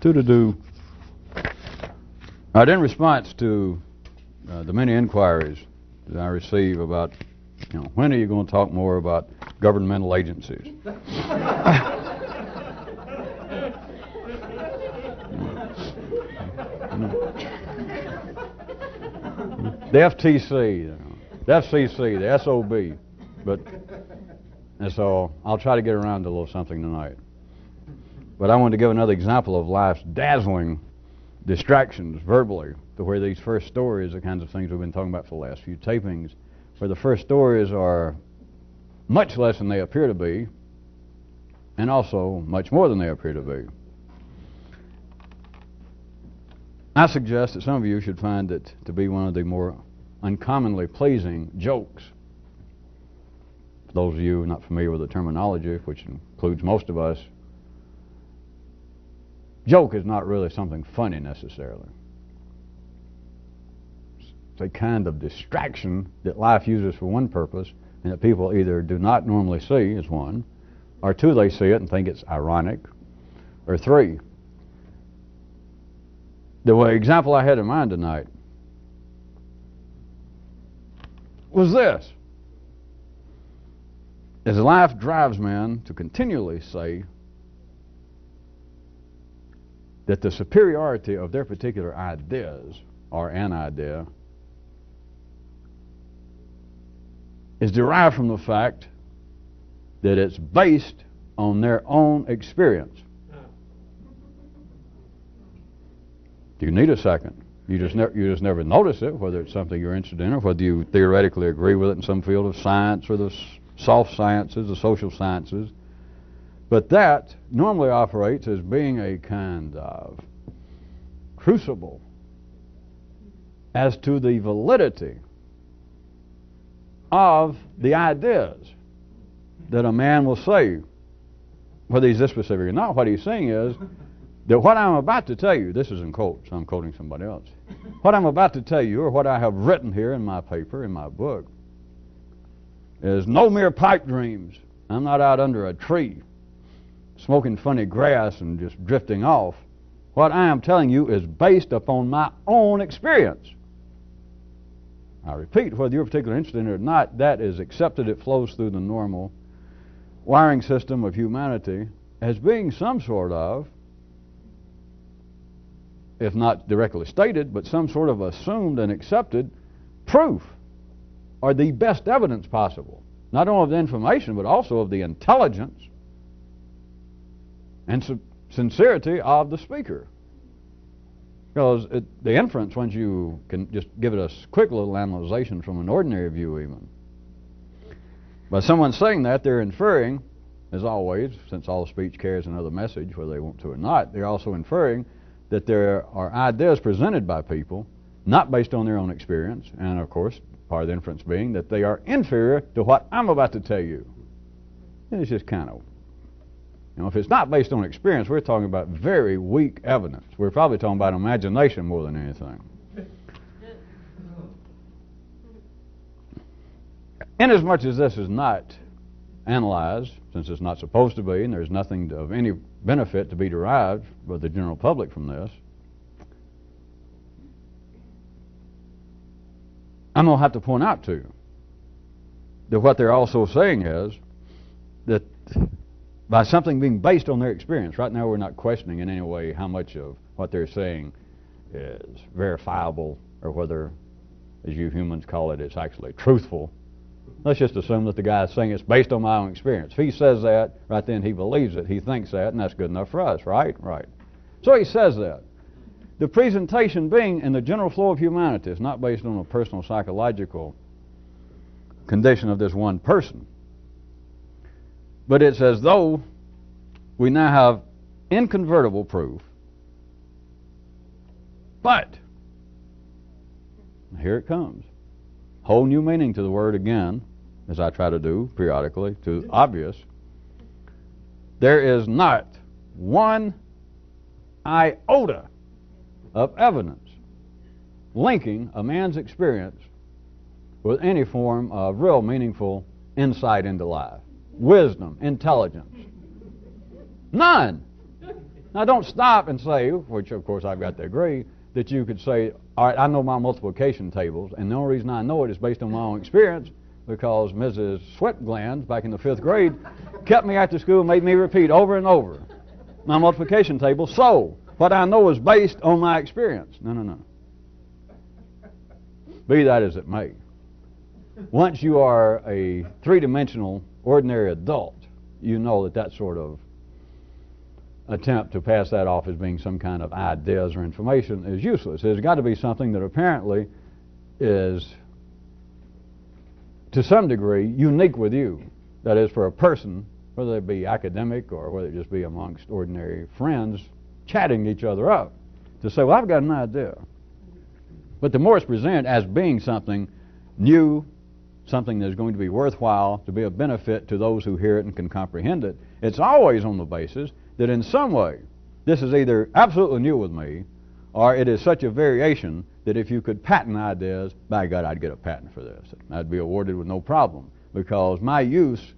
Do-do-do. All right, in response to the many inquiries that I receive about, when are you going to talk more about governmental agencies? The FTC, the FCC, the SOB, and so I'll try to get around to a little something tonight. But I wanted to give another example of life's dazzling distractions verbally, to where these first stories are kinds of things we've been talking about for the last few tapings, where the first stories are much less than they appear to be, and also much more than they appear to be. I suggest that some of you should find it to be one of the more uncommonly pleasing jokes. For those of you not familiar with the terminology, which includes most of us, joke is not really something funny necessarily. It's a kind of distraction that life uses for one purpose, and that people either do not normally see as one, or two, they see it and think it's ironic, or three. The example I had in mind tonight was this. As life drives men to continually say that the superiority of their particular ideas, or an idea, is derived from the fact that it's based on their own experience. You need a second. You just never notice it, whether it's something you're interested in or whether you theoretically agree with it in some field of science or the soft sciences, the social sciences. But that normally operates as being a kind of crucible as to the validity of the ideas that a man will say, whether he's this specific or not. What he's saying is that what I'm about to tell you, this is in quotes, I'm quoting somebody else, what I'm about to tell you, or what I have written here in my paper, in my book, is no mere pipe dreams. I'm not out under a tree smoking funny grass and just drifting off. What I am telling you is based upon my own experience. I repeat, whether you're particularly interested in it or not, that is accepted. It flows through the normal wiring system of humanity as being some sort of, if not directly stated, but some sort of assumed and accepted proof, or the best evidence possible, not only of the information, but also of the intelligence and sincerity of the speaker. Because the inference, once you can just give it a quick little analyzation from an ordinary view even, by someone saying that, they're inferring, as always, since all speech carries another message, whether they want to or not, they're also inferring that there are ideas presented by people not based on their own experience, and of course, part of the inference being that they are inferior to what I'm about to tell you. And it's just kind of, if it's not based on experience, we're talking about very weak evidence. We're probably talking about imagination more than anything. Inasmuch as this is not analyzed, since it's not supposed to be, and there's nothing of any benefit to be derived by the general public from this, I'm going to have to point out to you that what they're also saying is that by something being based on their experience, right now we're not questioning in any way how much of what they're saying is verifiable, or whether, as you humans call it, it's actually truthful. Let's just assume that the guy is saying it's based on my own experience. If he says that, right then he believes it, he thinks that, and that's good enough for us, right? Right. So he says that. The presentation being in the general flow of humanity is not based on a personal psychological condition of this one person. But it's as though we now have incontrovertible proof. But, here it comes. Whole new meaning to the word again, as I try to do periodically, to obvious. There is not one iota of evidence linking a man's experience with any form of real meaningful insight into life, wisdom, intelligence. None. Now don't stop and say, which of course I've got to agree, that you could say, all right, I know my multiplication tables, and the only reason I know it is based on my own experience, because Mrs. Sweat Glands back in the 5th grade kept me after school and made me repeat over and over my multiplication table. So what I know is based on my experience. No, no, no. Be that as it may. Once you are a three-dimensional, ordinary adult, you know that that sort of attempt to pass that off as being some kind of ideas or information is useless. There's got to be something that apparently is, to some degree, unique with you. That is, for a person, whether it be academic or whether it just be amongst ordinary friends, chatting each other up, to say, well, I've got an idea. But the more it's presented as being something new, something that's going to be worthwhile, to be of benefit to those who hear it and can comprehend it, it's always on the basis that in some way this is either absolutely new with me, or it is such a variation that if you could patent ideas, by God, I'd get a patent for this. I'd be awarded with no problem, because my use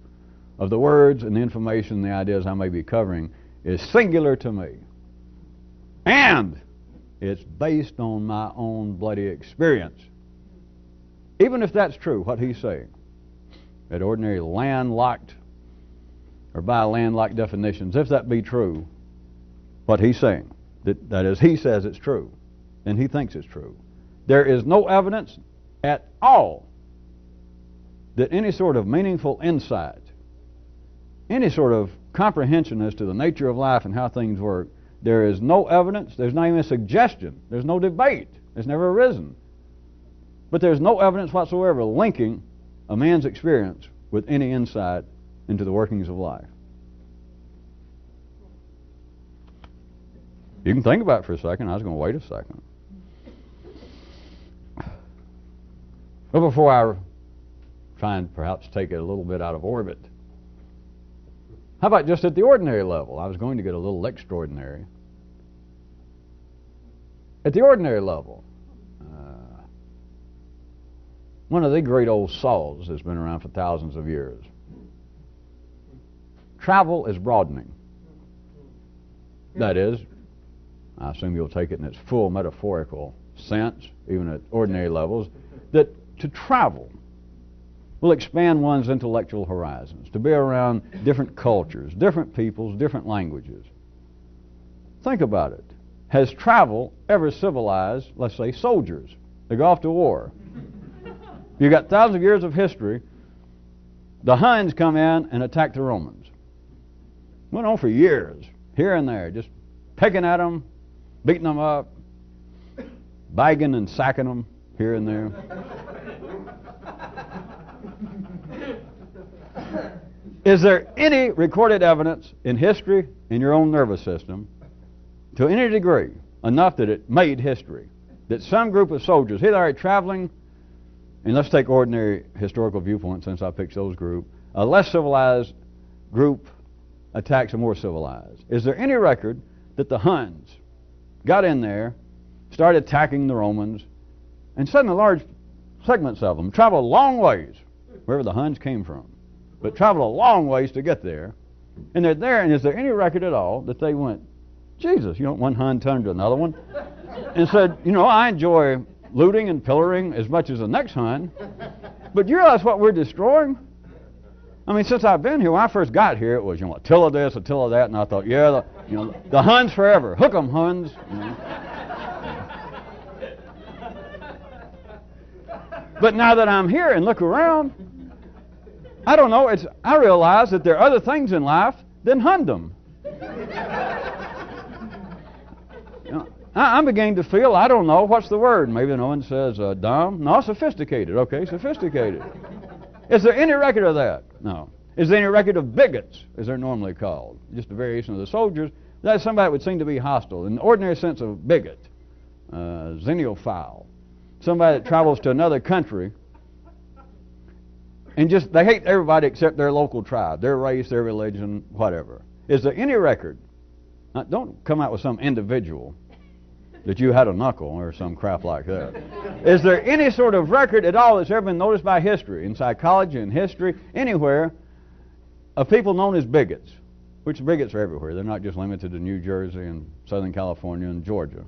of the words and the information and the ideas I may be covering is singular to me. And it's based on my own bloody experience. Even if that's true, what he's saying, at ordinary landlocked, or by landlocked definitions, if that be true, what he's saying, that is, he says it's true, and he thinks it's true, there is no evidence at all that any sort of meaningful insight, any sort of comprehension as to the nature of life and how things work, there is no evidence, there's not even a suggestion, there's no debate, it's never arisen. But there's no evidence whatsoever linking a man's experience with any insight into the workings of life. You can think about it for a second. I was going to wait a second. But before I try and perhaps take it a little bit out of orbit, how about just at the ordinary level? I was going to get a little extraordinary. At the ordinary level, one of the great old saws has been around for thousands of years. Travel is broadening. That is, I assume you'll take it in its full metaphorical sense, even at ordinary levels, that to travel will expand one's intellectual horizons, to be around different cultures, different peoples, different languages. Think about it. Has travel ever civilized, let's say, soldiers? They go off to war. You've got thousands of years of history. The Huns come in and attack the Romans. Went on for years, here and there, just picking at them, beating them up, bagging and sacking them here and there. Is there any recorded evidence in history, in your own nervous system, to any degree, enough that it made history, that some group of soldiers, here they are traveling, and let's take ordinary historical viewpoint since I picked those group, a less civilized group attacks a more civilized. Is there any record that the Huns got in there, started attacking the Romans, and suddenly large segments of them traveled a long ways, wherever the Huns came from, but traveled a long ways to get there, and they're there, and is there any record at all that they went, Jesus, one Hun turned to another one, and said, I enjoy looting and pillaring as much as the next Hun, but you realize what we're destroying? I mean, since I've been here, when I first got here, it was, Attila this, Attila that, and I thought, yeah, the Huns forever. Hook 'em, Huns. But now that I'm here and look around, I don't know, I realize that there are other things in life than Hundom. I'm beginning to feel, I don't know, what's the word? Maybe no one says dumb. No, sophisticated. Okay, sophisticated. Is there any record of that? No. Is there any record of bigots, as they're normally called? Just a variation of the soldiers. That's somebody that would seem to be hostile. In the ordinary sense of bigot, xenophile, somebody that travels to another country and they hate everybody except their local tribe, their race, their religion, whatever. Is there any record? Now, don't come out with some individual that you had a knuckle or some crap like that. Is there any sort of record at all that's ever been noticed by history, in psychology and history, anywhere, of people known as bigots? which bigots are everywhere. They're not just limited to New Jersey and Southern California and Georgia.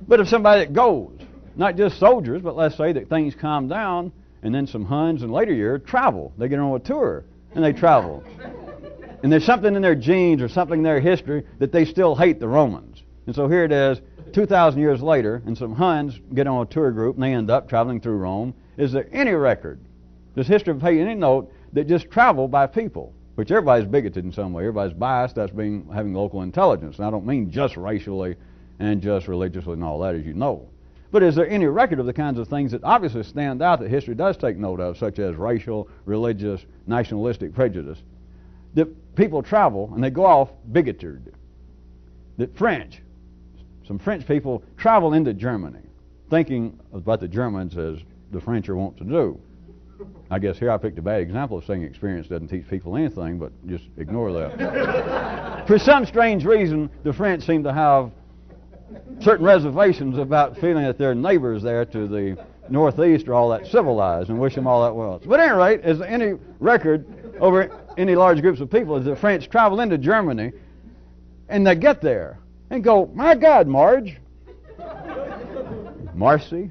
But if somebody that goes, not just soldiers, but let's say that things calm down, and then some Huns in later years travel. They get on a tour, and they travel. And there's something in their genes or something in their history that they still hate the Romans. And so here it is, 2,000 years later, and some Huns get on a tour group, and they end up traveling through Rome. Is there any record, does history pay any note, that just travel by people? Which everybody's bigoted in some way. Everybody's biased. That's having local intelligence. And I don't mean just racially and just religiously and all that, as you know. But is there any record of the kinds of things that obviously stand out that history does take note of, such as racial, religious, nationalistic prejudice, that people travel and they go off bigoted? That some French people travel into Germany, thinking about the Germans as the French are wont to do. I guess here I picked a bad example of saying experience doesn't teach people anything, but just ignore that. For some strange reason, the French seem to have certain reservations about feeling that their neighbors there to the northeast are all that civilized and wish them all that well. But at any rate, is there any record over any large groups of people as the French travel into Germany and they get there and go, my God, Marge, Marcy,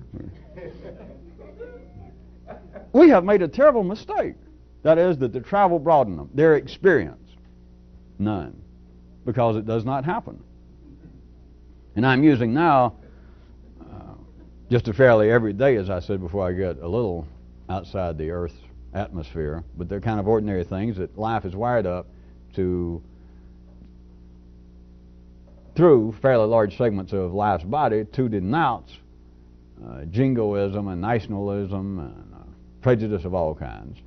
we have made a terrible mistake. That is, that the travel broadened them. Their experience, none, because it does not happen. And I'm using now just a fairly everyday, as I said before, I get a little outside the Earth's atmosphere, but they're kind of ordinary things that life is wired up to, through fairly large segments of life's body, to denounce jingoism and nationalism and prejudice of all kinds.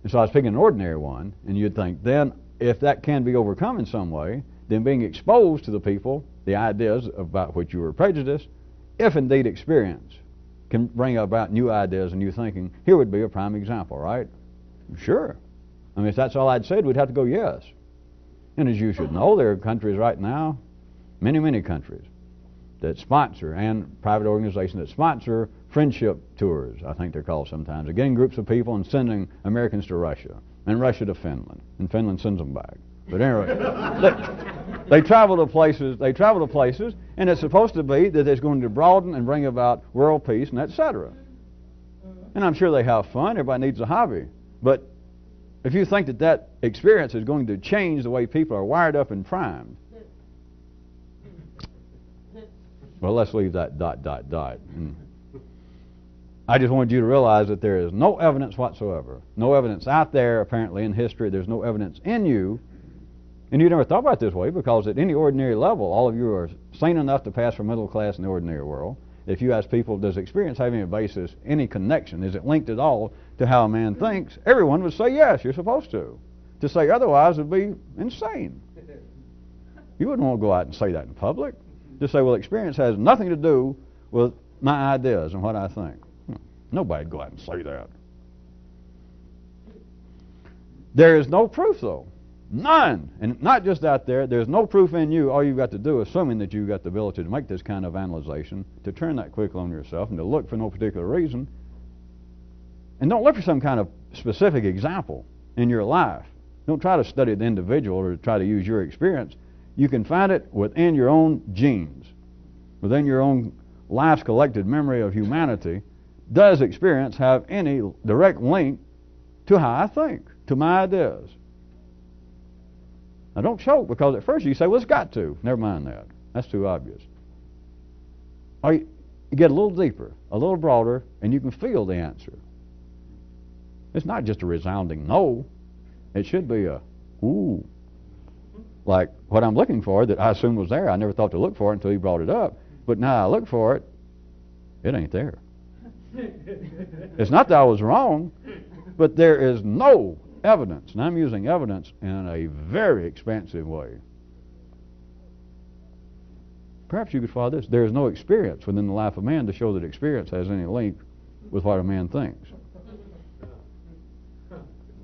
And so I was picking an ordinary one, and you'd think, then, if that can be overcome in some way, then being exposed to the people, the ideas about which you were prejudiced, if indeed experience can bring about new ideas and new thinking, here would be a prime example, right? Sure. I mean, if that's all I'd said, we'd have to go yes. And as you should know, there are countries right now, many, many countries, that sponsor, and private organizations that sponsor friendship tours, I think they're called sometimes. They're getting groups of people and sending Americans to Russia, and Russia to Finland, and Finland sends them back. But anyway, they travel to places, and it's supposed to be that it's going to broaden and bring about world peace and etc. And I'm sure they have fun, everybody needs a hobby. But if you think that that experience is going to change the way people are wired up and primed, well, let's leave that ... I just wanted you to realize that there is no evidence whatsoever, no evidence out there apparently in history, there's no evidence in you, and you never thought about it this way, because at any ordinary level, all of you are sane enough to pass for middle class in the ordinary world. If you ask people, does experience have any basis, any connection, is it linked at all to how a man thinks, everyone would say yes, you're supposed to. To say otherwise would be insane. You wouldn't want to go out and say that in public. To say, well, experience has nothing to do with my ideas and what I think. Nobody'd go out and say that. There is no proof, though. None. And not just out there. There's no proof in you. All you've got to do, assuming that you've got the ability to make this kind of analyzation, to turn that quickly on yourself and to look for no particular reason. And don't look for some kind of specific example in your life. Don't try to study the individual or try to use your experience. You can find it within your own genes, within your own life's collected memory of humanity. Does experience have any direct link to how I think, to my ideas? Now don't choke, because at first you say, well, it's got to. Never mind that. That's too obvious. Or you get a little deeper, a little broader, and you can feel the answer. It's not just a resounding no. It should be a ooh. Like what I'm looking for that I assumed was there. I never thought to look for it until you brought it up. But now I look for it, it ain't there. It's not that I was wrong, but there is no evidence, and I'm using evidence in a very expansive way. Perhaps you could follow this. There is no experience within the life of man to show that experience has any link with what a man thinks.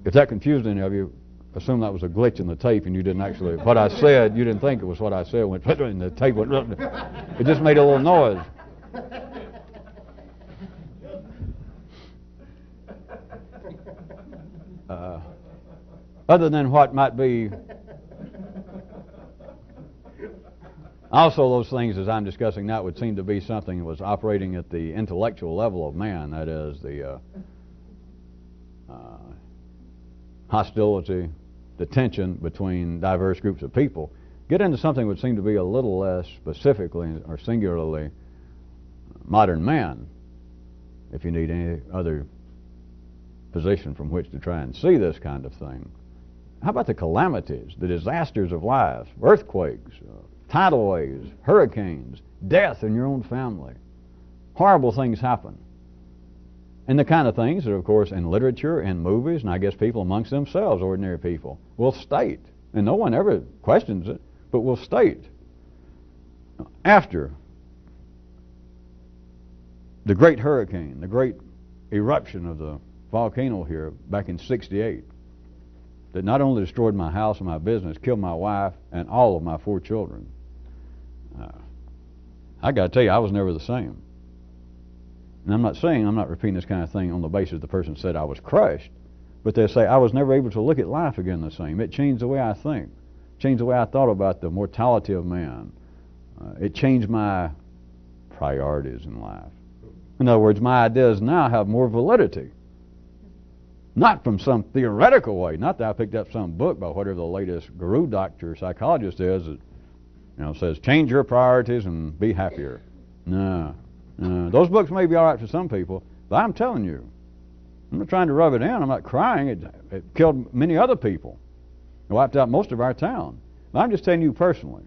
If that confused any of you, assume that was a glitch in the tape and you didn't actually, what I said, you didn't think it was what I said, went in the tape went, it just made a little noise. other than what might be also those things as I'm discussing now would seem to be something that was operating at the intellectual level of man, that is the hostility, the tension between diverse groups of people. Get into something that would seem to be a little less specifically or singularly modern man, if you need any other position from which to try and see this kind of thing. How about the calamities, the disasters of life, earthquakes, tidal waves, hurricanes, death in your own family? Horrible things happen. And the kind of things that, of course, in literature and movies, and I guess people amongst themselves, ordinary people, will state, and no one ever questions it, but will state, after the great hurricane, the great eruption of the volcano here back in '68, that not only destroyed my house and my business, killed my wife and all of my 4 children. I got to tell you, I was never the same. And I'm not repeating this kind of thing on the basis the person said I was crushed, but they say I was never able to look at life again the same. It changed the way I think, changed the way I thought about the mortality of man. It changed my priorities in life. In other words, my ideas now have more validity. Not from some theoretical way, not that I picked up some book by whatever the latest guru doctor or psychologist is that says change your priorities and be happier. No. Those books may be all right for some people, but I'm telling you, I'm not trying to rub it in. I'm not crying. It killed many other people. It wiped out most of our town. But I'm just telling you personally.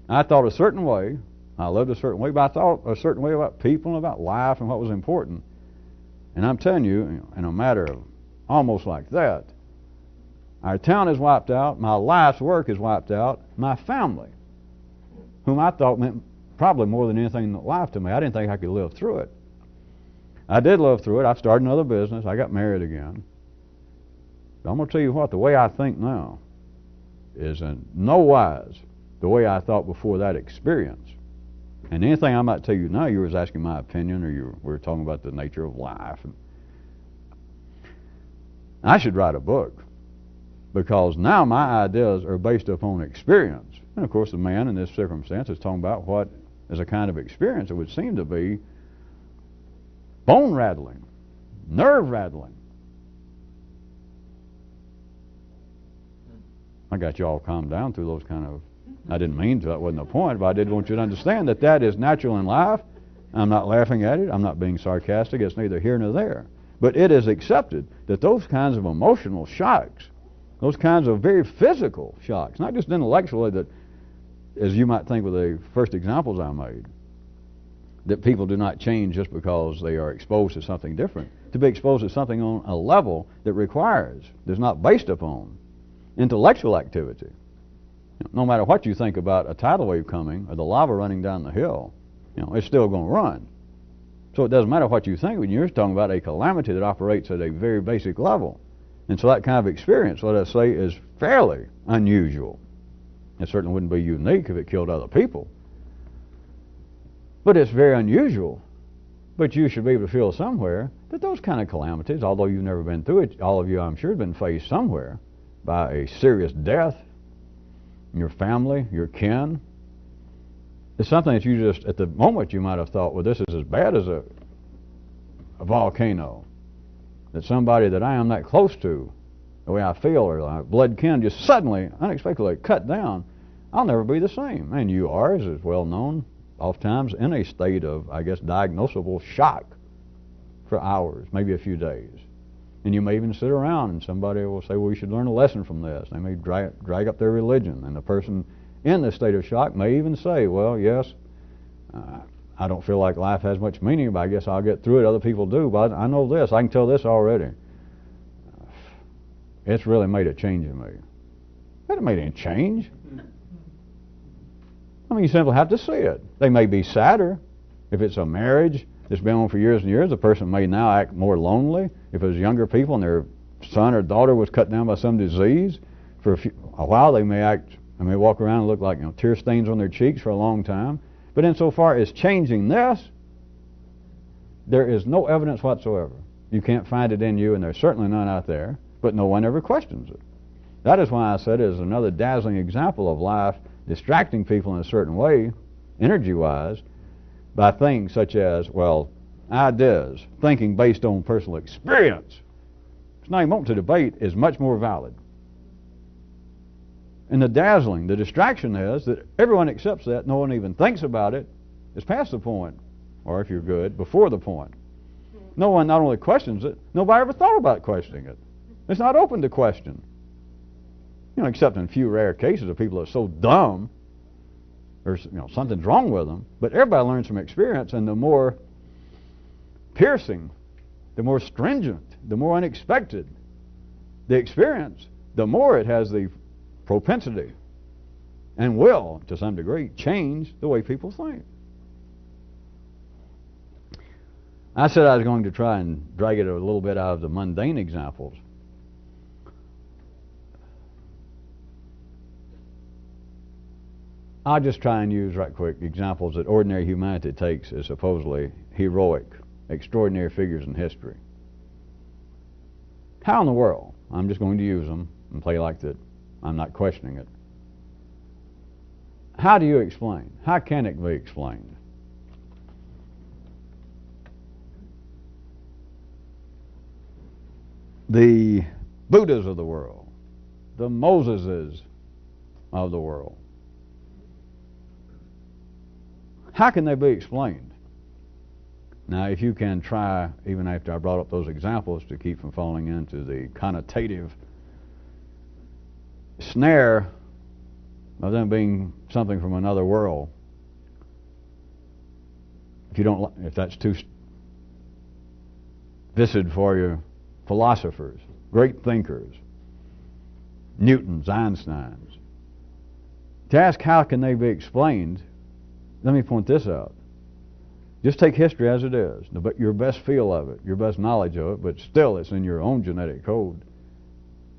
I thought a certain way. I lived a certain way, but I thought a certain way about people and about life and what was important. And I'm telling you, in a matter of almost like that, our town is wiped out, my life's work is wiped out, my family, whom I thought meant probably more than anything in life to me. I didn't think I could live through it. I did live through it. I started another business. I got married again. But I'm going to tell you what, the way I think now is in no wise the way I thought before that experience. And anything I might tell you now, you were asking my opinion, or we were talking about the nature of life. And I should write a book, because now my ideas are based upon experience. And of course the man in this circumstance is talking about what is a kind of experience that would seem to be bone-rattling, nerve-rattling. I got you all calmed down through those kind of, I didn't mean to, that wasn't the point, but I did want you to understand that that is natural in life. I'm not laughing at it. I'm not being sarcastic. It's neither here nor there. But it is accepted that those kinds of emotional shocks, those kinds of very physical shocks, not just intellectually, that, as you might think with the first examples I made, that people do not change just because they are exposed to something different. To be exposed to something on a level that requires, that's not based upon intellectual activity. No matter what you think about a tidal wave coming or the lava running down the hill, it's still going to run. So it doesn't matter what you think when you're talking about a calamity that operates at a very basic level. And so that kind of experience, let us say, is fairly unusual. It certainly wouldn't be unique if it killed other people. But it's very unusual. But you should be able to feel somewhere that those kind of calamities, although you've never been through it, all of you, I'm sure, have been faced somewhere by a serious death in your family, your kin. It's something that you just, at the moment, you might have thought, well, this is as bad as a volcano. That somebody that I am that close to, the way I feel, or my blood kin, just suddenly, unexpectedly cut down. I'll never be the same. And you are, as is well known, oftentimes in a state of, I guess, diagnosable shock for hours, maybe a few days. And you may even sit around and somebody will say, well, you should learn a lesson from this. They may drag up their religion. And the person in this state of shock may even say, well, yes, I don't feel like life has much meaning, but I guess I'll get through it. Other people do, but I know this. I can tell this already. It's really made a change in me. It hasn't made any change. I mean, you simply have to see it. They may be sadder. If it's a marriage that's been on for years and years, the person may now act more lonely. If it was younger people and their son or daughter was cut down by some disease, for a while they may walk around and look like tear stains on their cheeks for a long time. But insofar as changing this, there is no evidence whatsoever. You can't find it in you, and there's certainly none out there, but no one ever questions it. That is why I said it is another dazzling example of life distracting people in a certain way, energy-wise, by things such as, well, ideas, thinking based on personal experience. It's not even open to debate, is much more valid. And the dazzling, the distraction is that everyone accepts that, no one even thinks about it. It's past the point, or if you're good, before the point. No one not only questions it, nobody ever thought about questioning it. It's not open to question. You know, except in a few rare cases of people that are so dumb, or something's wrong with them. But everybody learns from experience, and the more piercing, the more stringent, the more unexpected the experience, the more it has the propensity and will, to some degree, change the way people think. I said I was going to try and drag it a little bit out of the mundane examples. I'll just try and use right quick examples that ordinary humanity takes as supposedly heroic, extraordinary figures in history. How in the world? I'm just going to use them and play like that. I'm not questioning it. How do you explain? How can it be explained? The Buddhas of the world, the Moseses of the world. How can they be explained? Now, if you can try, even after I brought up those examples, to keep from falling into the connotative snare of them being something from another world, if that's too viscid for you, philosophers, great thinkers, Newtons, Einsteins, to ask how can they be explained, let me point this out. Just take history as it is, but your best feel of it, your best knowledge of it, but still it's in your own genetic code.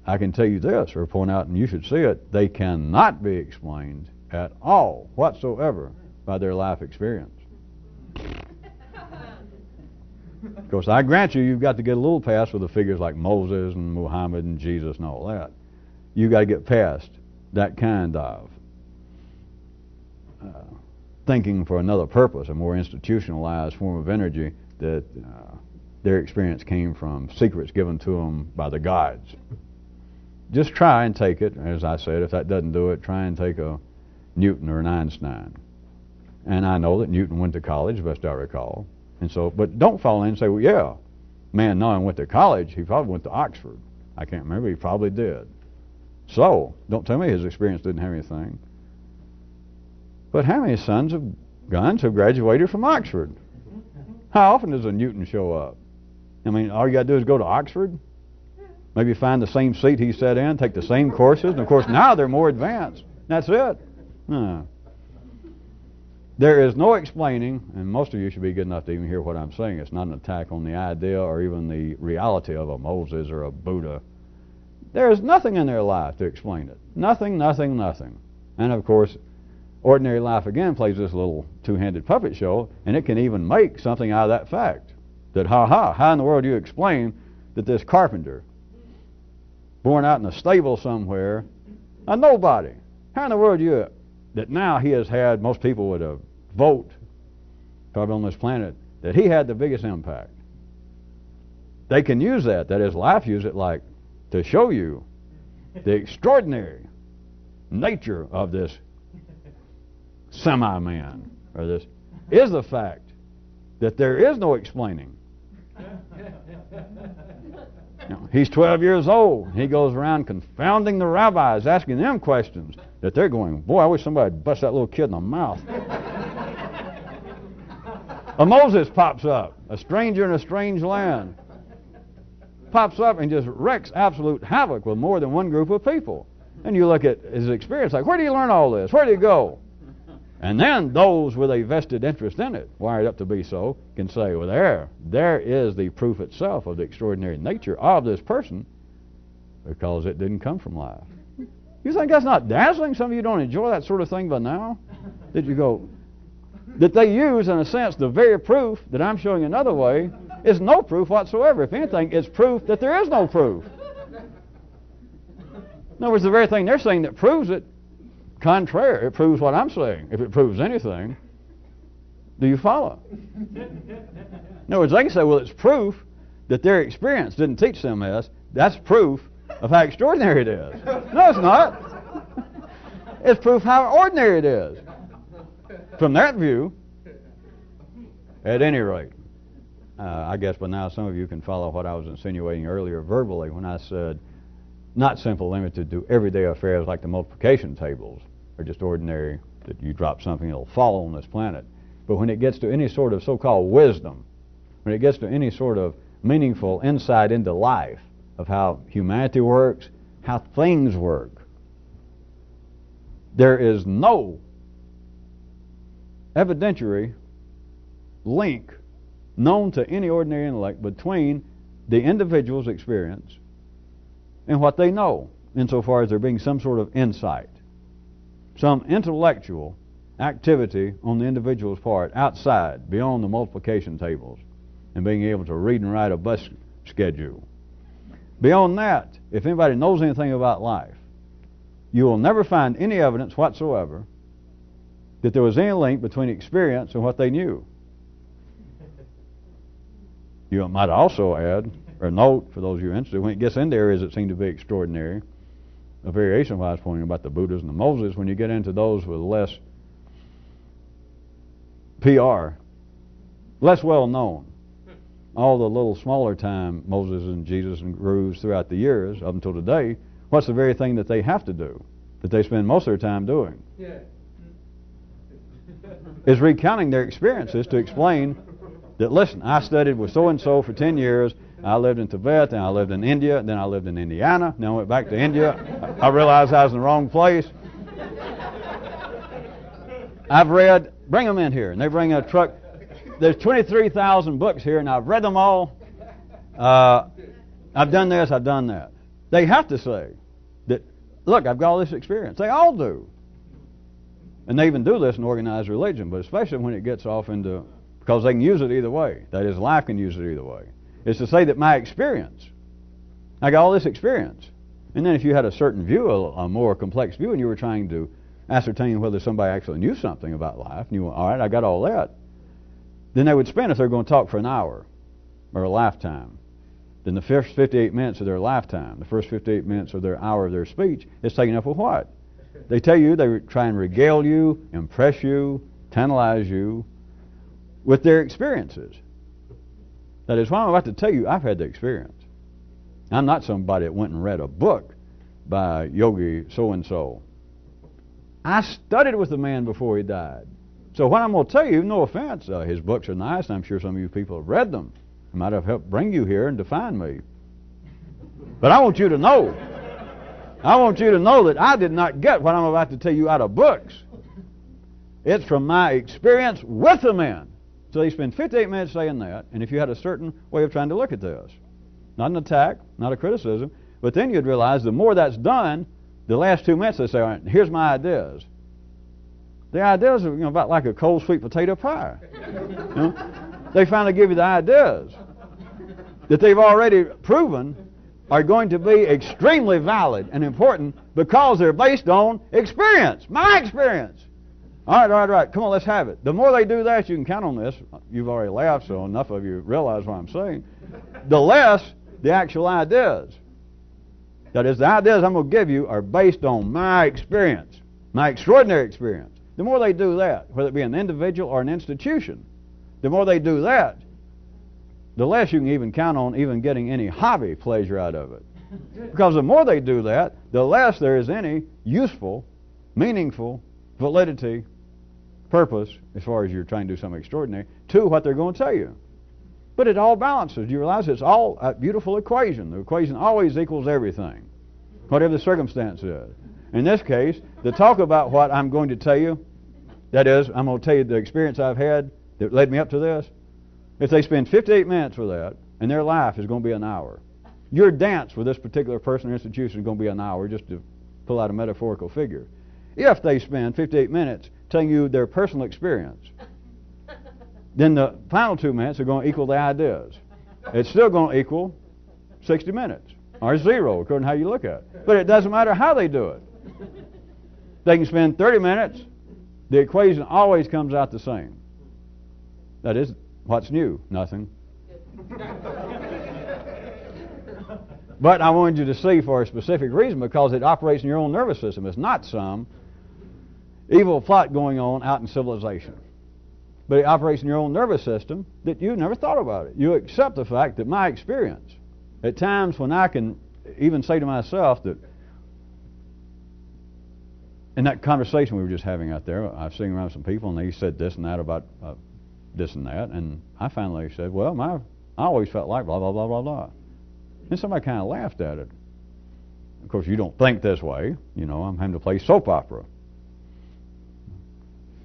I can tell you this, or point out, and you should see it, they cannot be explained at all, whatsoever, by their life experience. Of course, I grant you, you've got to get a little past with the figures like Moses and Muhammad and Jesus and all that. You've got to get past that kind of thinking for another purpose, a more institutionalized form of energy that their experience came from secrets given to them by the gods. Just try and take it, as I said, if that doesn't do it, try and take a Newton or an Einstein. And I know that Newton went to college, best I recall. And so, but don't fall in and say, well, yeah, man, no, he went to college, he probably went to Oxford. I can't remember, he probably did. So, don't tell me his experience didn't have anything. But how many sons of guns have graduated from Oxford? How often does a Newton show up? I mean, all you got to do is go to Oxford, maybe find the same seat he sat in, take the same courses, and of course now they're more advanced. That's it. There is no explaining, and most of you should be good enough to even hear what I'm saying. It's not an attack on the idea or even the reality of a Moses or a Buddha. There is nothing in their life to explain it. Nothing, nothing, nothing. And of course, ordinary life again plays this little two-handed puppet show, and it can even make something out of that fact. That, how in the world do you explain that this carpenter, born out in a stable somewhere, a nobody, how in the world do you, that now he has had, most people would vote, probably on this planet, that he had the biggest impact. They can use that is, life use it like, to show you the extraordinary nature of this semi-man, or this, is the fact that there is no explaining. He's 12 years old. He goes around confounding the rabbis, asking them questions that they're going, boy, I wish somebody would bust that little kid in the mouth. A Moses pops up, a stranger in a strange land, pops up and just wreaks absolute havoc with more than one group of people. And you look at his experience, like, where do you learn all this? Where do you go? And then those with a vested interest in it, wired up to be so, can say, well, there is the proof itself of the extraordinary nature of this person, because it didn't come from life. You think that's not dazzling? Some of you don't enjoy that sort of thing by now? That you go, that they use, in a sense, the very proof that I'm showing another way is no proof whatsoever. If anything, it's proof that there is no proof. In other words, the very thing they're saying that proves it, contrary, it proves what I'm saying. If it proves anything, do you follow? In other words, they can say, well, it's proof that their experience didn't teach them this. That's proof of how extraordinary it is. No, it's not. It's proof how ordinary it is. From that view, at any rate, I guess by now some of you can follow what I was insinuating earlier verbally when I said not simply limited to everyday affairs like the multiplication tables are just ordinary, that you drop something it'll fall on this planet. But when it gets to any sort of so-called wisdom, when it gets to any sort of meaningful insight into life, of how humanity works, how things work, there is no evidentiary link known to any ordinary intellect between the individual's experience and what they know, insofar as there being some sort of insight, some intellectual activity on the individual's part outside, beyond the multiplication tables, and being able to read and write a bus schedule. Beyond that, if anybody knows anything about life, you will never find any evidence whatsoever that there was any link between experience and what they knew. You might also add, or note, for those of you interested, when it gets into areas that seem to be extraordinary, a variation of what I was pointing about the Buddhas and the Moses, when you get into those with less PR, less well known, all the little smaller time Moses and Jesus and gurus throughout the years up until today, what's the very thing that they have to do, that they spend most of their time doing? Yeah. Is recounting their experiences to explain that, listen, I studied with so-and-so for 10 years, I lived in Tibet, and I lived in India, then I lived in Indiana, then I went back to India, I realized I was in the wrong place. I've read, bring them in here, and they bring a truck. There's 23,000 books here, and I've read them all. I've done this, I've done that. They have to say that, look, I've got all this experience. They all do. And they even do this in organized religion, but especially when it gets off into, because they can use it either way. That is, life can use it either way. It's to say that my experience, I got all this experience. And then if you had a certain view, a more complex view, and you were trying to ascertain whether somebody actually knew something about life, and you went, all right, I got all that, then they would spend, if they're going to talk for an hour or a lifetime, then the first 58 minutes of their lifetime, the first 58 minutes of their hour of their speech is taken up with what? They tell you, they try and regale you, impress you, tantalize you with their experiences. That is, what I'm about to tell you, I've had the experience. I'm not somebody that went and read a book by Yogi so-and-so. I studied with the man before he died. So what I'm going to tell you, no offense, his books are nice, and I'm sure some of you people have read them. It might have helped bring you here and define me. But I want you to know, that I did not get what I'm about to tell you out of books. It's from my experience with the man. So they spend 58 minutes saying that, and if you had a certain way of trying to look at this, not an attack, not a criticism, but then you'd realize the more that's done, the last 2 minutes they say, all right, here's my ideas. The ideas are about like a cold sweet potato pie. They finally give you the ideas that they've already proven are going to be extremely valid and important because they're based on experience, my experience. All right, come on, let's have it. The more they do that, you can count on this. You've already laughed, so enough of you realize what I'm saying. The less the actual ideas. That is, the ideas I'm going to give you are based on my experience, my extraordinary experience. The more they do that, whether it be an individual or an institution, the more they do that, the less you can even count on even getting any hobby pleasure out of it. Because the more they do that, the less there is any useful, meaningful validity, purpose, as far as you're trying to do something extraordinary, to what they're going to tell you. But it all balances. You realize it's all a beautiful equation. The equation always equals everything, whatever the circumstance is. In this case, to talk about what I'm going to tell you, that is, I'm going to tell you the experience I've had that led me up to this. If they spend 58 minutes with that, and their life is going to be an hour, your dance with this particular person or institution is going to be an hour, just to pull out a metaphorical figure. If they spend 58 minutes telling you their personal experience, then the final 2 minutes are going to equal the ideas. It's still going to equal 60 minutes. or 0, according to how you look at it. But it doesn't matter how they do it. They can spend 30 minutes. The equation always comes out the same. That is, what's new? Nothing. But I wanted you to see for a specific reason, because it operates in your own nervous system. It's not some evil plot going on out in civilization. But it operates in your own nervous system that you never thought about it. You accept the fact that my experience, at times when I can even say to myself that, in that conversation we were just having out there, I was sitting around with some people and they said this and that about this and that, and I finally said, well, I always felt like blah, blah, blah, blah, blah. And somebody kind of laughed at it. Of course, you don't think this way. You know, I'm having to play soap opera.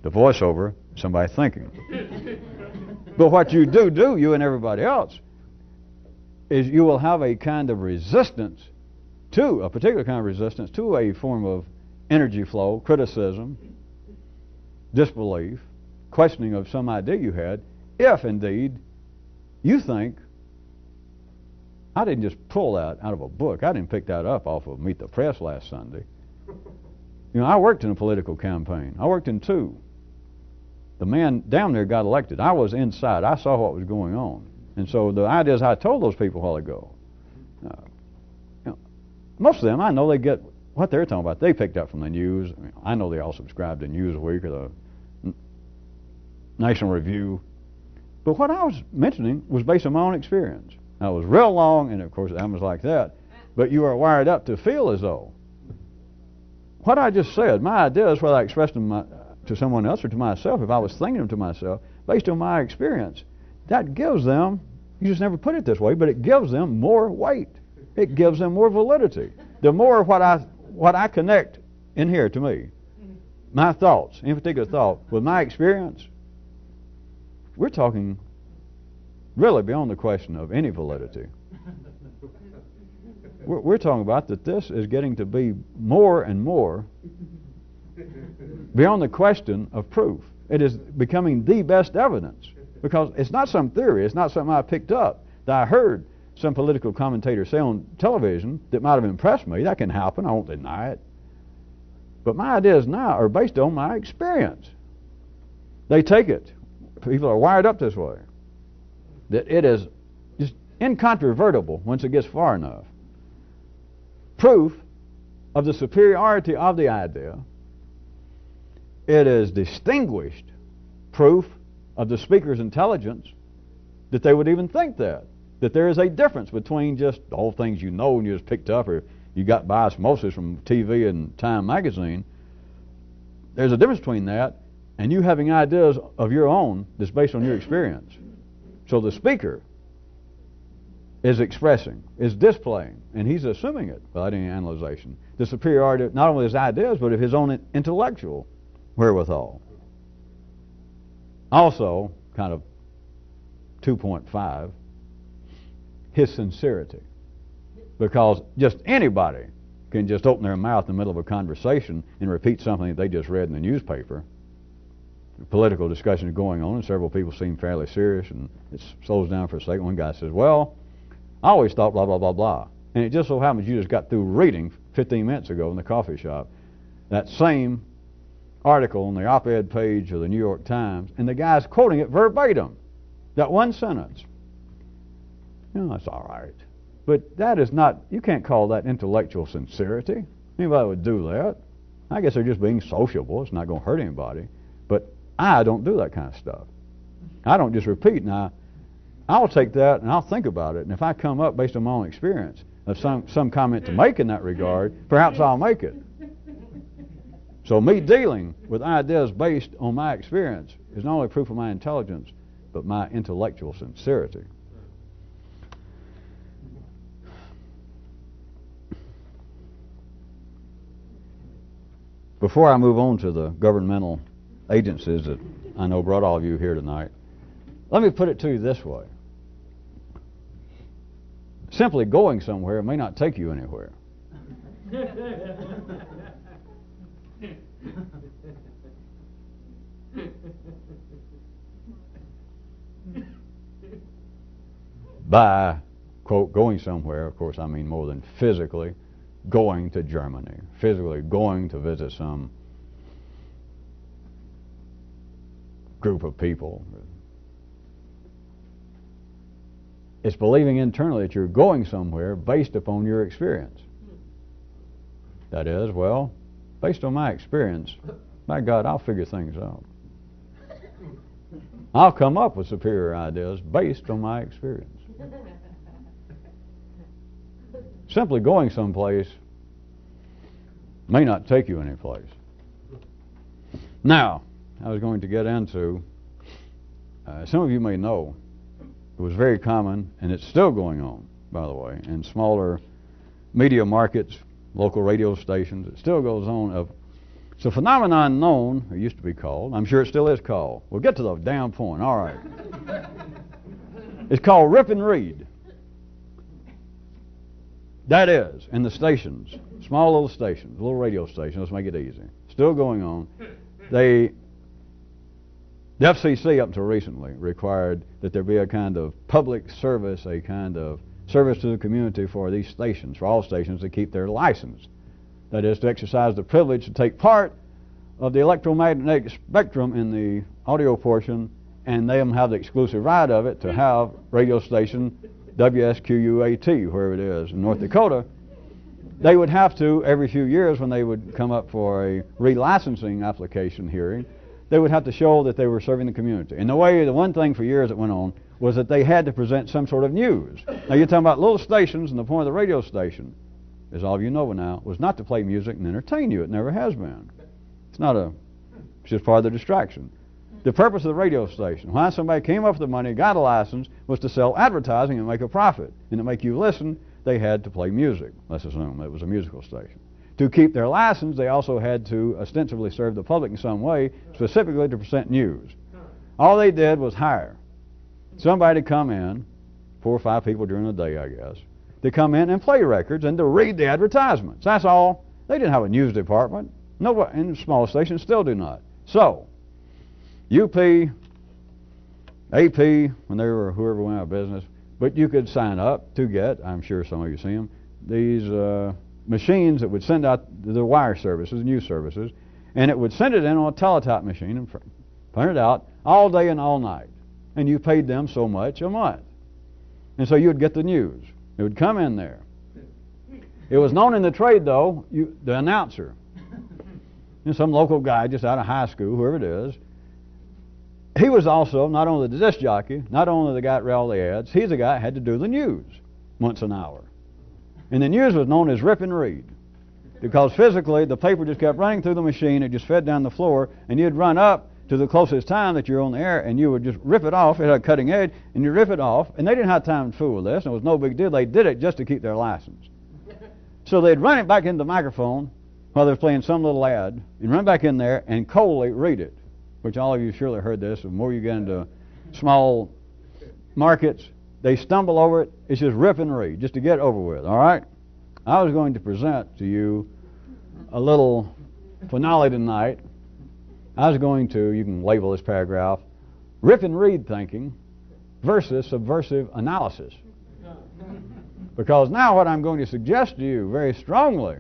The voiceover, somebody thinking. But what you do, you and everybody else, is you will have a kind of resistance to, a particular kind of resistance to a form of energy flow, criticism, disbelief, questioning of some idea you had, if indeed you think, I didn't just pull that out of a book. I didn't pick that up off of Meet the Press last Sunday. You know, I worked in a political campaign. I worked in 2. The man down there got elected. I was inside. I saw what was going on. And so the ideas I told those people a while ago, you know, most of them, I know they get what they're talking about. They picked up from the news. I know they all subscribe to Newsweek or the National Review. But what I was mentioning was based on my own experience. Now, it was real long, and of course, I was like that. But you are wired up to feel as though what I just said, my ideas, whether I expressed them to someone else or to myself, if I was thinking them to myself, based on my experience, that gives them, you just never put it this way, but it gives them more weight. It gives them more validity. The more what I connect in here to me, my thoughts, in particular thought, with my experience, we're talking really beyond the question of any validity. We're talking about that this is getting to be more and more beyond the question of proof. It is becoming the best evidence, because it's not some theory, it's not something I picked up that I heard some political commentator say on television that might have impressed me. That can happen, I won't deny it. But my ideas now are based on my experience. They take it. People are wired up this way. That it is just incontrovertible once it gets far enough. Proof of the superiority of the idea. It is distinguished proof of the speaker's intelligence that they would even think that there is a difference between just all things you know and you just picked up or you got by osmosis from TV and Time magazine. There's a difference between that and you having ideas of your own that's based on your experience. So the speaker is expressing, is displaying, and he's assuming it without any analyzation, the superiority not only of his ideas but of his own intellectual wherewithal. Also, kind of 2.5, his sincerity. Because just anybody can just open their mouth in the middle of a conversation and repeat something that they just read in the newspaper. The political discussion is going on and several people seem fairly serious, and it slows down for a second. One guy says, well, I always thought blah, blah, blah, blah. And it just so happens you just got through reading 15 minutes ago in the coffee shop that same article on the op-ed page of the New York Times, and the guy's quoting it verbatim, that one sentence. You know, that's all right. But that is not, you can't call that intellectual sincerity. Anybody would do that. I guess they're just being sociable. It's not going to hurt anybody. But I don't do that kind of stuff. I don't just repeat. Now, I'll take that and I'll think about it. And if I come up based on my own experience of some comment to make in that regard, perhaps I'll make it. So me dealing with ideas based on my experience is not only proof of my intelligence, but my intellectual sincerity. Before I move on to the governmental agencies that I know brought all of you here tonight, let me put it to you this way. Simply going somewhere may not take you anywhere. By quote, going somewhere, of course I mean more than physically going to Germany, physically going to visit some group of people. It's believing internally that you're going somewhere based upon your experience. That is, well, based on my experience, by God, I'll figure things out. I'll come up with superior ideas based on my experience. Simply going someplace may not take you any place. Now, I was going to get into, some of you may know, it was very common, and it's still going on, by the way, in smaller media markets, local radio stations. It still goes on. It's a phenomenon known, it used to be called, I'm sure it still is called. We'll get to the damn point, all right. It's called rip and read. That is, in the stations, small little stations, little radio stations, let's make it easy. Still going on. The FCC, up until recently, required that there be a kind of public service, a kind of service to the community for these stations, for all stations, to keep their license. That is, to exercise the privilege to take part of the electromagnetic spectrum in the audio portion, and they have the exclusive right of it to have radio station WSQUAT, wherever it is, in North Dakota. They would have to, every few years when they would come up for a relicensing application hearing, they would have to show that they were serving the community. And the one thing for years that went on was that they had to present some sort of news. Now you're talking about little stations, and the point of the radio station, as all of you know now, was not to play music and entertain you. It never has been. It's just part of the distraction. The purpose of the radio station, why somebody came up with the money, got a license, was to sell advertising and make a profit. And to make you listen, they had to play music. Let's assume it was a musical station. To keep their license, they also had to ostensibly serve the public in some way, specifically to present news. All they did was hire somebody to come in, 4 or 5 people during the day, I guess, to come in and play records and to read the advertisements. That's all. They didn't have a news department. Nobody, and small stations still do not. So, UP, AP, when they were whoever went out of business, but you could sign up to get, I'm sure some of you see them, these machines that would send out the wire services, news services, and it would send it in on a teletype machine and print it out all day and all night. And you paid them so much a month. And so you would get the news. It would come in there. It was known in the trade, though, the announcer, some local guy just out of high school, whoever it is, he was also not only the disc jockey, not only the guy that read all the ads, he's the guy that had to do the news once an hour. And the news was known as rip and read, because physically the paper just kept running through the machine, it just fed down the floor, and you'd run up to the closest time that you're on the air, and you would just rip it off. It had a cutting edge, and you rip it off, and they didn't have time to fool with this, and it was no big deal. They did it just to keep their license. So they'd run it back into the microphone while they're playing some little ad, and run back in there and coldly read it, which all of you surely heard this. The more you get into small markets, they stumble over it. It's just rip and read, just to get it over with, all right? I was going to present to you a little finale tonight. I was going to, you can label this paragraph, rip and read thinking versus subversive analysis. Because now what I'm going to suggest to you very strongly,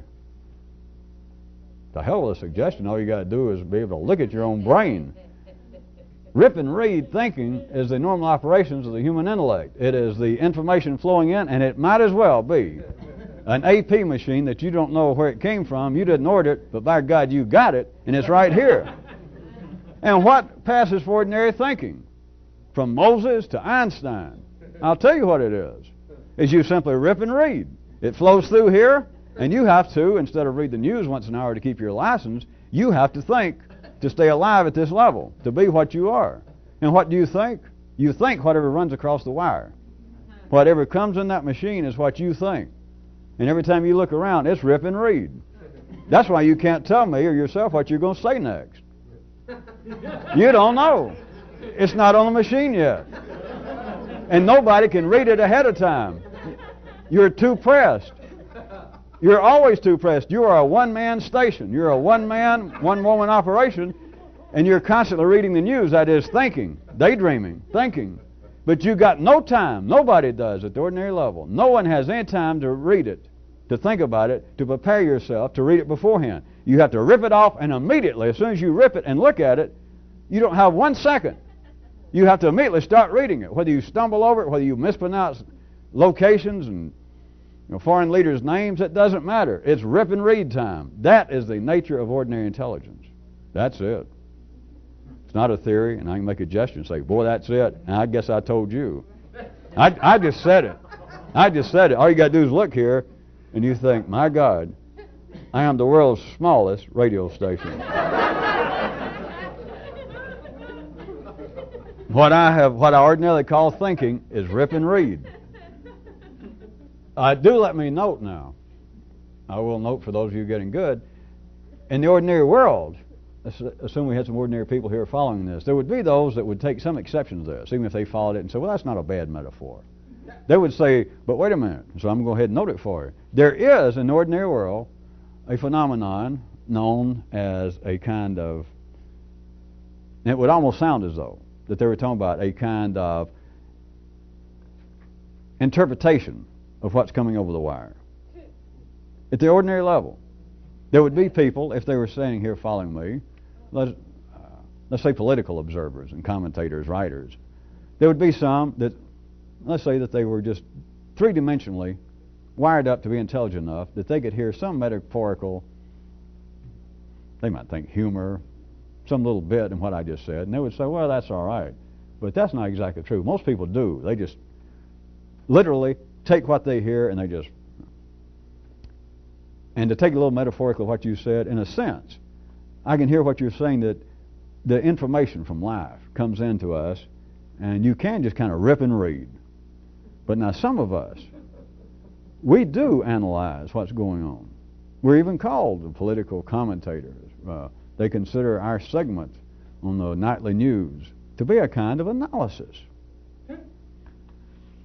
the hell of a suggestion, all you got to do is be able to look at your own brain. Rip and read thinking is the normal operations of the human intellect. It is the information flowing in, and it might as well be an AP machine that you don't know where it came from. You didn't order it, but by God, you got it, and it's right here. And what passes for ordinary thinking? From Moses to Einstein. I'll tell you what it is you simply rip and read. It flows through here, and you have to, instead of read the news once an hour to keep your license, you have to think to stay alive at this level, to be what you are. And what do you think? You think whatever runs across the wire. Whatever comes in that machine is what you think. And every time you look around, it's rip and read. That's why you can't tell me or yourself what you're going to say next. You don't know. It's not on the machine yet. And nobody can read it ahead of time. You're too pressed. You're always too pressed. You are a one-man station. You're a one-man, one-woman operation, and you're constantly reading the news. That is thinking, daydreaming, thinking. But you got no time. Nobody does at the ordinary level. No one has any time to read it, to think about it, to prepare yourself to read it beforehand. You have to rip it off, and immediately, as soon as you rip it and look at it, you don't have 1 second. You have to immediately start reading it. Whether you stumble over it, whether you mispronounce locations and foreign leaders' names, it doesn't matter. It's rip and read time. That is the nature of ordinary intelligence. That's it. It's not a theory, and I can make a gesture and say, boy, that's it. And I guess I told you. I just said it. I just said it. All you got to do is look here, and you think, my God, I am the world's smallest radio station. What I ordinarily call thinking is rip and read. Do let me note now. I will note for those of you getting good. In the ordinary world, assume we had some ordinary people here following this, there would be those that would take some exception to this, even if they followed it and said, well, that's not a bad metaphor. They would say, but wait a minute, so I'm going to go ahead and note it for you. There is, in the ordinary world, a phenomenon known as a kind of, and it would almost sound as though that they were talking about a kind of interpretation of what's coming over the wire. At the ordinary level, there would be people, if they were standing here following me, let's say political observers and commentators, writers, there would be some that, let's say that they were just three-dimensionally wired up to be intelligent enough that they could hear some metaphorical, they might think humor, some little bit in what I just said, and they would say, well, that's all right. But that's not exactly true. Most people do. They just literally take what they hear and they just... And to take a little metaphorical of what you said, in a sense, I can hear what you're saying, that the information from life comes into us, and you can just kind of rip and read. But now some of us, we do analyze what's going on. We're even called the political commentators. They consider our segment on the nightly news to be a kind of analysis.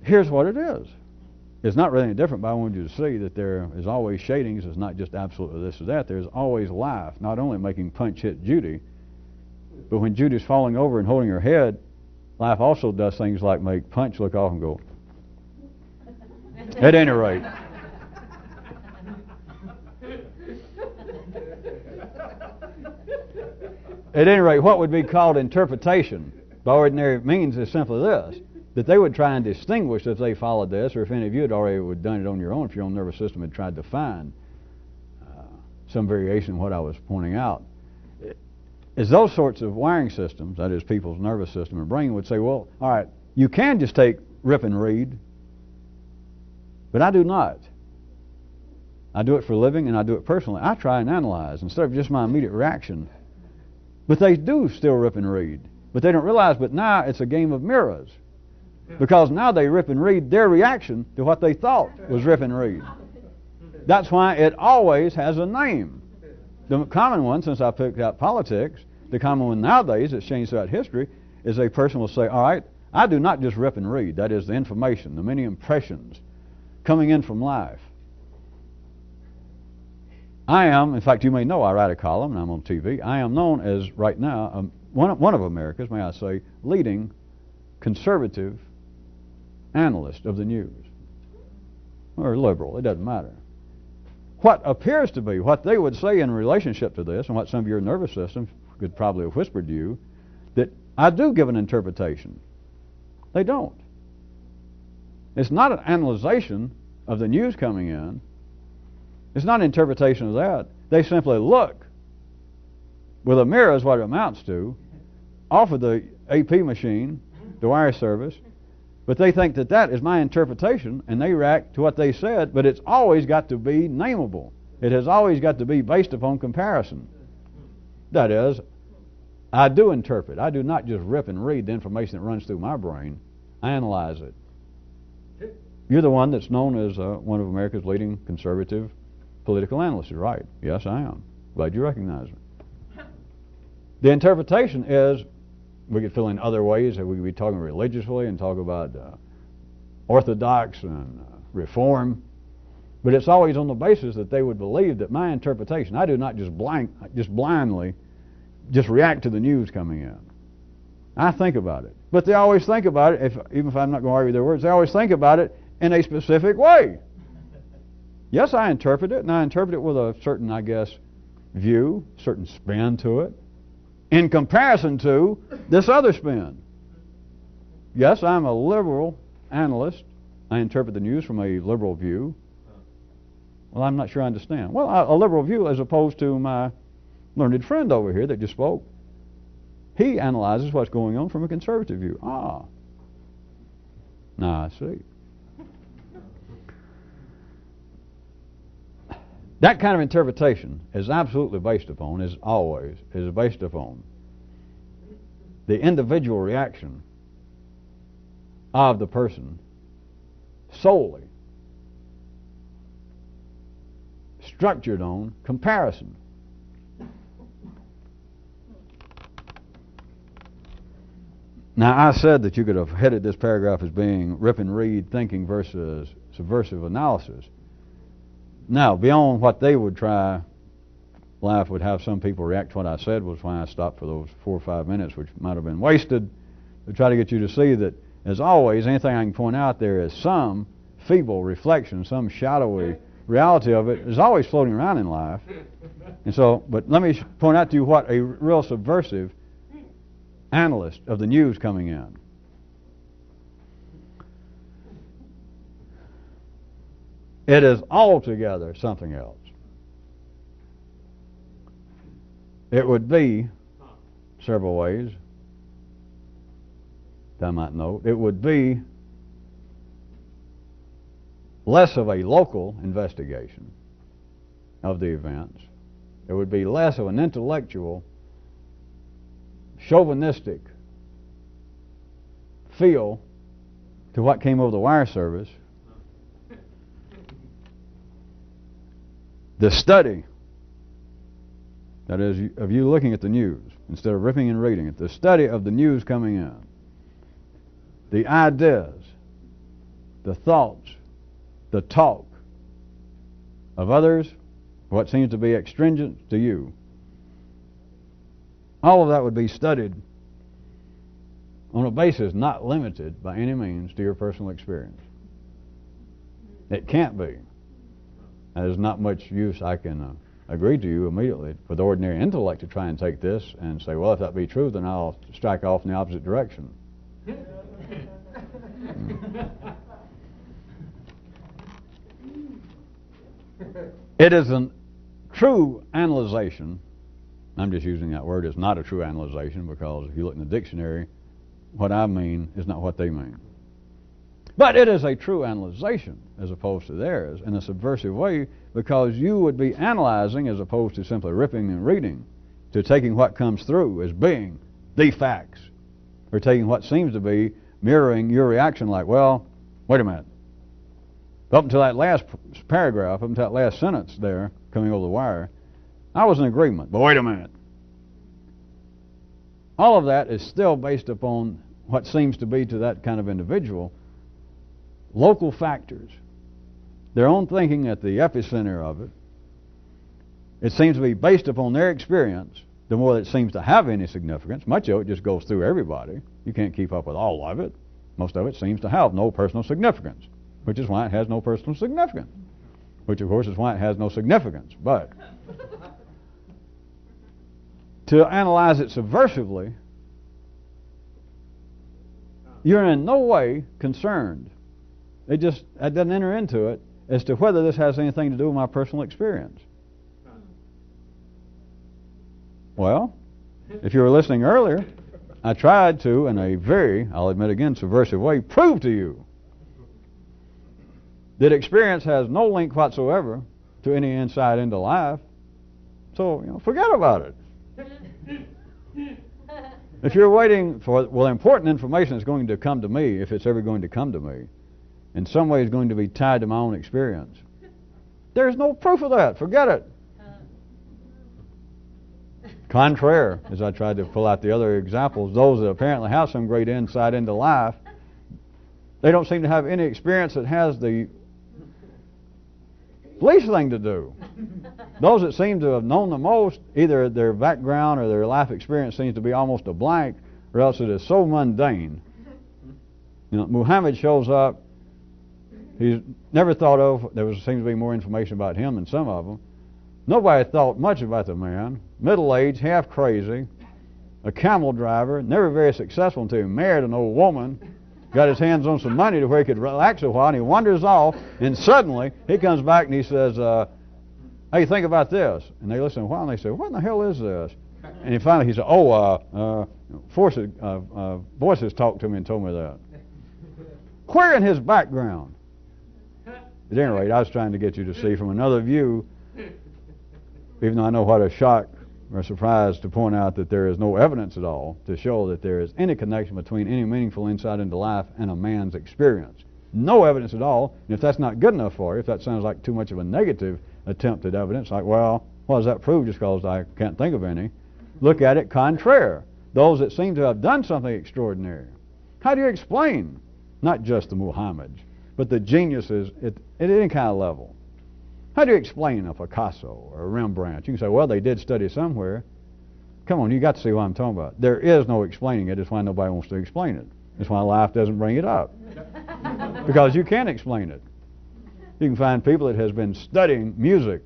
Here's what it is. It's not really any different, but I wanted you to see that there is always shadings. It's not just absolutely this or that. There's always life, not only making punch hit Judy, but when Judy's falling over and holding her head, life also does things like make punch look off and go. At any rate. At any rate, what would be called interpretation by ordinary means is simply this, that they would try and distinguish if they followed this, or if any of you had already done it on your own, if your own nervous system had tried to find some variation in what I was pointing out, is those sorts of wiring systems, that is people's nervous system and brain, would say, well, all right, you can just take rip and read, but I do not. I do it for a living and I do it personally. I try and analyze instead of just my immediate reaction. But they do still rip and read. But they don't realize, but now it's a game of mirrors. Because now they rip and read their reaction to what they thought was rip and read. That's why it always has a name. The common one, since I picked out politics, the common one nowadays that's changed throughout history, is a person will say, all right, I do not just rip and read. That is the information, the many impressions coming in from life. I am, in fact, you may know I write a column and I'm on TV. I am known as, right now, one of America's, may I say, leading conservative analyst of the news. Or liberal, it doesn't matter. What appears to be, what they would say in relationship to this, and what some of your nervous systems could probably have whispered to you, that I do give an interpretation. They don't. It's not an analyzation of the news coming in. It's not an interpretation of that. They simply look with a mirror is what it amounts to, off of the AP machine, the wire service, but they think that that is my interpretation, and they react to what they said, but it's always got to be nameable. It has always got to be based upon comparison. That is, I do interpret. I do not just rip and read the information that runs through my brain. I analyze it. You're the one that's known as one of America's leading conservative political analysts, right? Yes, I am. Glad you recognize me. The interpretation is, we could fill in other ways, that we could be talking religiously and talk about orthodox and reform, but it's always on the basis that they would believe that my interpretation, I do not just blindly just react to the news coming in. I think about it. But they always think about it, even if I'm not going to argue their words, they always think about it in a specific way. Yes, I interpret it, and I interpret it with a certain, I guess, view, certain spin to it, in comparison to this other spin. Yes, I'm a liberal analyst. I interpret the news from a liberal view. Well, I'm not sure I understand. Well, a liberal view as opposed to my learned friend over here that just spoke. He analyzes what's going on from a conservative view. Ah. Now I see. That kind of interpretation is absolutely based upon, is based upon the individual reaction of the person solely, structured on comparison. Now, I said that you could have headed this paragraph as being rip and read thinking versus subversive analysis. Now, beyond what they would try, laugh would have some people react to what I said was why I stopped for those 4 or 5 minutes, which might have been wasted, to try to get you to see that, as always, anything I can point out there is some feeble reflection, some shadowy reality of it is always floating around in life. And so, but let me point out to you what a real subversive analyst of the news coming in. It is altogether something else. It would be several ways that I might note. It would be less of a local investigation of the events. It would be less of an intellectual, chauvinistic feel to what came over the wire service. The study, that is, of you looking at the news instead of ripping and reading it, the study of the news coming in, the ideas, the thoughts, the talk of others, what seems to be extrinsic to you, all of that would be studied on a basis not limited by any means to your personal experience. It can't be. There's not much use, I can agree to you immediately, for the ordinary intellect to try and take this and say, well, if that be true, then I'll strike off in the opposite direction. It is a true analyzation. I'm just using that word. It's not a true analyzation because if you look in the dictionary, what I mean is not what they mean. But it is a true analyzation as opposed to theirs in a subversive way, because you would be analyzing as opposed to simply ripping and reading, to taking what comes through as being the facts, or taking what seems to be mirroring your reaction like, well, wait a minute. Up until that last paragraph, up until that last sentence there coming over the wire, I was in agreement, but wait a minute. All of that is still based upon what seems to be to that kind of individual local factors, their own thinking at the epicenter of it. It seems to be based upon their experience. The more that it seems to have any significance, much of it just goes through everybody. You can't keep up with all of it. Most of it seems to have no personal significance, which is why it has no personal significance, which of course is why it has no significance. But to analyze it subversively, you're in no way concerned. It doesn't enter into it as to whether this has anything to do with my personal experience. Well, if you were listening earlier, I tried to, in a very, I'll admit again, subversive way, prove to you that experience has no link whatsoever to any insight into life. So, forget about it. If you're waiting for, well, important information is going to come to me, if it's ever going to come to me, in some way is going to be tied to my own experience. There's no proof of that. Forget it. Contraire, as I tried to pull out the other examples, those that apparently have some great insight into life, they don't seem to have any experience that has the least thing to do. Those that seem to have known the most, either their background or their life experience seems to be almost a blank, or else it is so mundane. You know, Muhammad shows up. He's never thought of. Seems to be more information about him than some of them. Nobody thought much about the man. Middle-aged, half crazy, a camel driver, never very successful until he married an old woman. Got his hands on some money to where he could relax a while, and he wanders off, and suddenly he comes back and he says, hey, think about this. And they listen a while, and they say, what in the hell is this? And he said, voices talked to me and told me that. Where in his background? At any rate, I was trying to get you to see from another view, even though I know what a shock or a surprise to point out that there is no evidence at all to show that there is any connection between any meaningful insight into life and a man's experience. No evidence at all. And if that's not good enough for you, if that sounds like too much of a negative attempt at evidence, like, well, what does that prove just because I can't think of any? Look at it contraire. Those that seem to have done something extraordinary. How do you explain not just the Muhammads, but the geniuses at any kind of level? How do you explain a Picasso or a Rembrandt? You can say, well, they did study somewhere. Come on, you got to see what I'm talking about. There is no explaining it. It's why nobody wants to explain it. It's why life doesn't bring it up. Because you can't explain it. You can find people that has been studying music,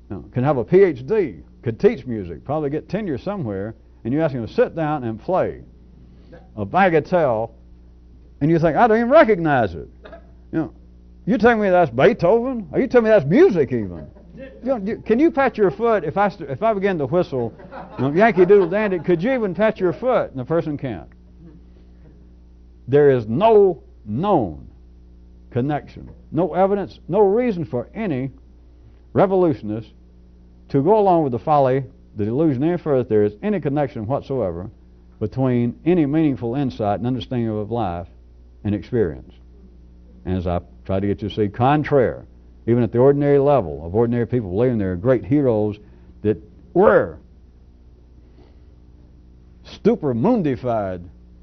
can have a PhD, could teach music, probably get tenure somewhere, and you ask them to sit down and play a bagatelle, and you think, I don't even recognize it. You tell me that's Beethoven? Or you tell me that's music even? Can you pat your foot if I begin to whistle Yankee Doodle Dandy? Could you even pat your foot? And the person can't. There is no known connection, no evidence, no reason for any revolutionist to go along with the folly, the delusion any further that there is any connection whatsoever between any meaningful insight and understanding of life and experience. And as I try to get you to see, contraire, even at the ordinary level of ordinary people believing there are great heroes that were stupor-mundified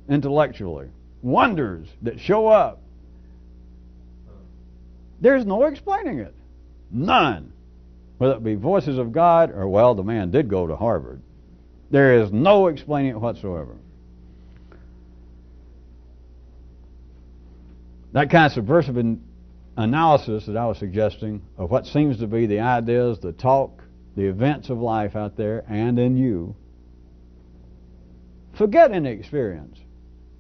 intellectually, wonders that show up. There's no explaining it. None. Whether it be voices of God or, well, the man did go to Harvard. There is no explaining it whatsoever. That kind of subversive analysis that I was suggesting of what seems to be the ideas, the talk, the events of life out there and in you, forget any experience.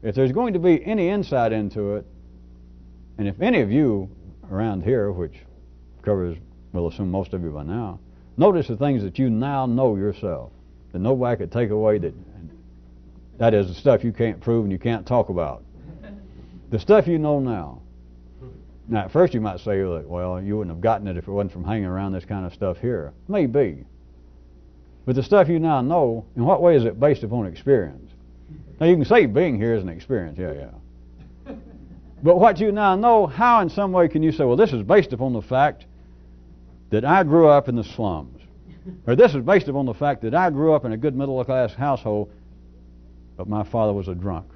If there's going to be any insight into it, and if any of you around here, which covers, we'll assume most of you by now, notice the things that you now know yourself, that nobody could take away, that is the stuff you can't prove and you can't talk about. The stuff you know now. Now, at first you might say, well, you wouldn't have gotten it if it wasn't from hanging around this kind of stuff here. Maybe. But the stuff you now know, in what way is it based upon experience? Now, you can say being here is an experience, yeah. But what you now know, how in some way can you say, well, this is based upon the fact that I grew up in the slums? Or this is based upon the fact that I grew up in a good middle-class household, but my father was a drunk.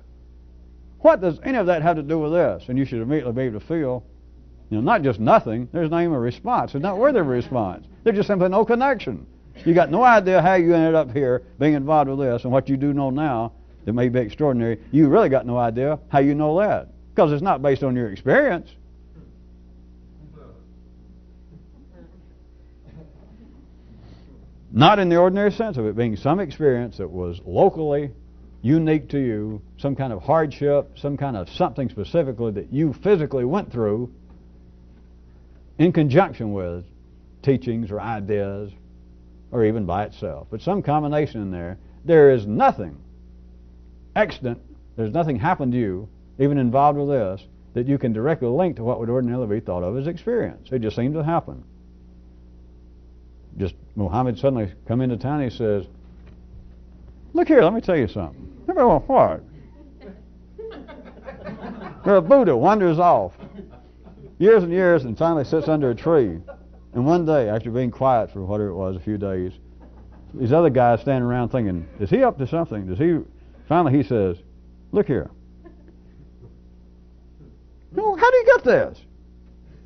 What does any of that have to do with this? And you should immediately be able to feel, not just nothing, there's not even a response. It's not worthy of a response. There's just simply no connection. You got no idea how you ended up here being involved with this, and what you do know now that may be extraordinary, you really got no idea how you know that. Because it's not based on your experience. Not in the ordinary sense of it being some experience that was locally unique to you, some kind of hardship, some kind of something specifically that you physically went through in conjunction with teachings or ideas or even by itself. But some combination in there. There is nothing extant, there's nothing happened to you, even involved with this, that you can directly link to what would ordinarily be thought of as experience. It just seems to happen. Just Muhammad suddenly come into town and he says, look here, let me tell you something. Remember what? The Buddha wanders off years and years and finally sits under a tree. And one day, after being quiet for whatever it was, a few days, these other guys standing around thinking, is he up to something? Finally he says, look here. How do you get this?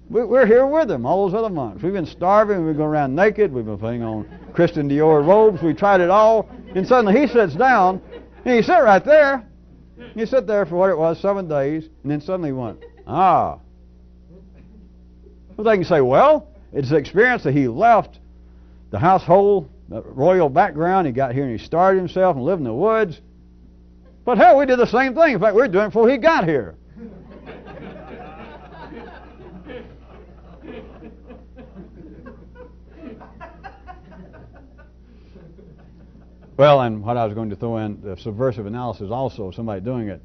We're here with him, all those other monks. We've been starving, we've been going around naked, we've been putting on Christian Dior robes, we tried it all, and suddenly he sits down And you sit right there. You sit there for what it was, 7 days, and then suddenly you went, ah. Well, they can say, well, it's the experience that he left the household, the royal background. He got here and he started himself and lived in the woods. But hell, we did the same thing. In fact, we were doing it before he got here. Well, and what I was going to throw in, the subversive analysis also, somebody doing it.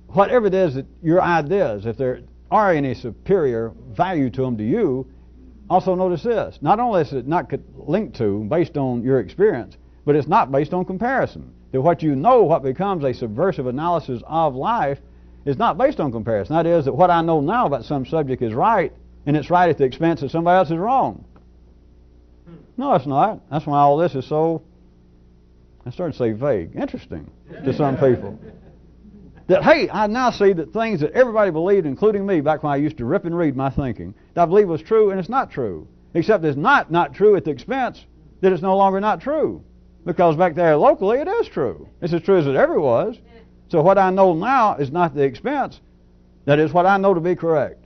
Whatever it is that your ideas, if there are any superior value to them to you, also notice this. Not only is it not linked to, based on your experience, but it's not based on comparison. That what you know, what becomes a subversive analysis of life, is not based on comparison. That is, that what I know now about some subject is right, and it's right at the expense that somebody else is wrong. No, it's not. That's why all this is so, I started to say vague, interesting to some people. That, hey, I now see that things that everybody believed, including me, back when I used to rip and read my thinking, that I believe was true, and it's not true. Except it's not true at the expense that it's no longer not true. Because back there locally, it is true. It's as true as it ever was. So what I know now is not the expense. That is what I know to be correct,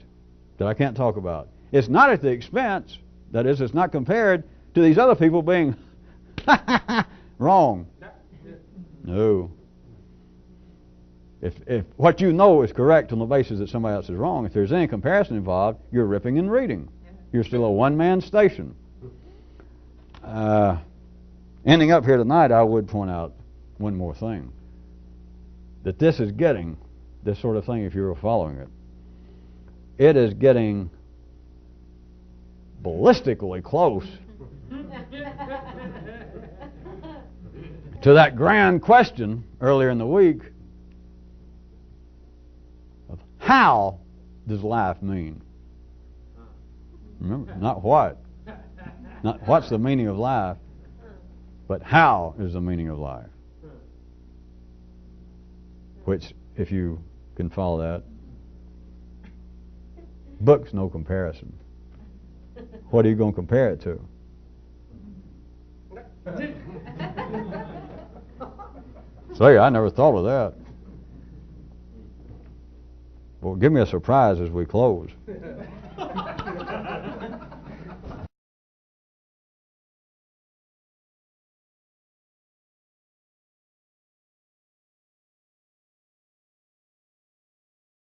that I can't talk about. It's not at the expense, that is, it's not compared to these other people being wrong. No. If what you know is correct on the basis that somebody else is wrong, if there's any comparison involved, you're ripping and reading. You're still a one-man station. Ending up here tonight, I would point out one more thing. That this is getting, this sort of thing, if you were following it, it is getting ballistically close to that grand question earlier in the week of how does life mean? Remember, not what. Not what's the meaning of life, but how is the meaning of life. Which, if you can follow that, book's no comparison. What are you going to compare it to? Say, I never thought of that. Well, give me a surprise as we close.